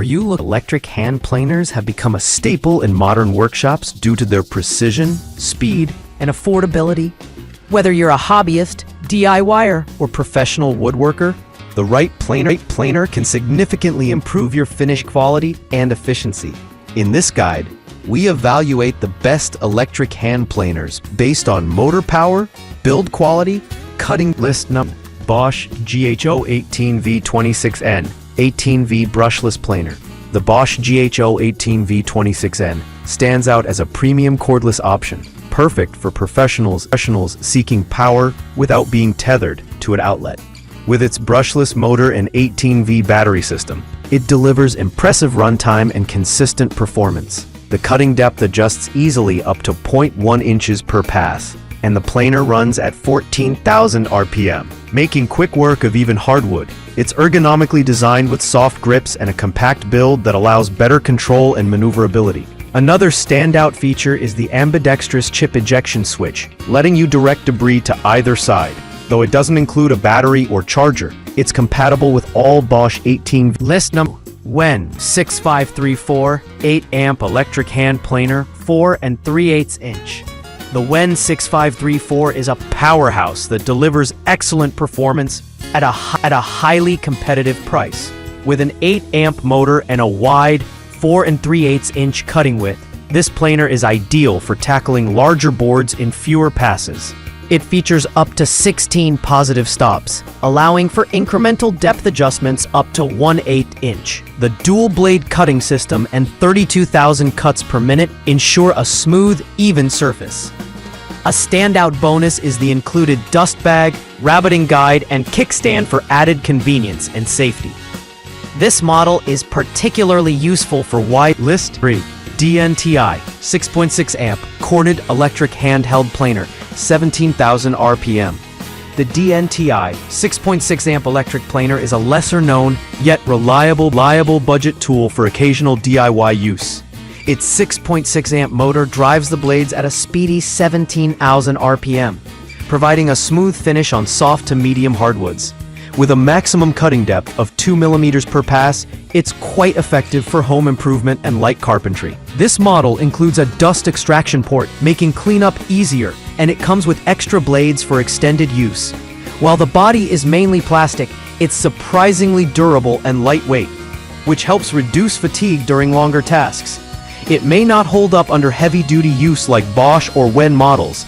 Electric hand planers have become a staple in modern workshops due to their precision, speed, and affordability. Whether you're a hobbyist, DIYer, or professional woodworker, the right planer can significantly improve your finish quality and efficiency. In this guide, we evaluate the best electric hand planers based on motor power, build quality, cutting list number. Bosch GHO18V26N 18V brushless planer. The Bosch GHO18V26N stands out as a premium cordless option, perfect for professionals seeking power without being tethered to an outlet. With its brushless motor and 18V battery system, it delivers impressive runtime and consistent performance. The cutting depth adjusts easily up to 0.1 inches per pass, and the planer runs at 14,000 RPM, making quick work of even hardwood. It's ergonomically designed with soft grips and a compact build that allows better control and maneuverability. Another standout feature is the ambidextrous chip ejection switch, letting you direct debris to either side. Though it doesn't include a battery or charger, it's compatible with all Bosch 18V. List number. WEN 6534 8-amp electric hand planer, 4 3/8 inch. The WEN 6534 is a powerhouse that delivers excellent performance at a highly competitive price. With an 8-amp motor and a wide 4 3/8 inch cutting width, this planer is ideal for tackling larger boards in fewer passes. It features up to 16 positive stops, allowing for incremental depth adjustments up to 1/8 inch. The dual-blade cutting system and 32,000 cuts per minute ensure a smooth, even surface. A standout bonus is the included dust bag, rabbiting guide, and kickstand for added convenience and safety. This model is particularly useful for wide list 3. DNTI 6.6 amp corded electric handheld planer, 17,000 RPM. The DNTI 6.6 amp electric planer is a lesser known yet reliable budget tool for occasional DIY use. Its 6.6 amp motor drives the blades at a speedy 17,000 RPM, providing a smooth finish on soft to medium hardwoods. With a maximum cutting depth of 2 millimeters per pass, it's quite effective for home improvement and light carpentry. This model includes a dust extraction port, making cleanup easier, and it comes with extra blades for extended use. While the body is mainly plastic, it's surprisingly durable and lightweight, which helps reduce fatigue during longer tasks. It may not hold up under heavy-duty use like Bosch or WEN models,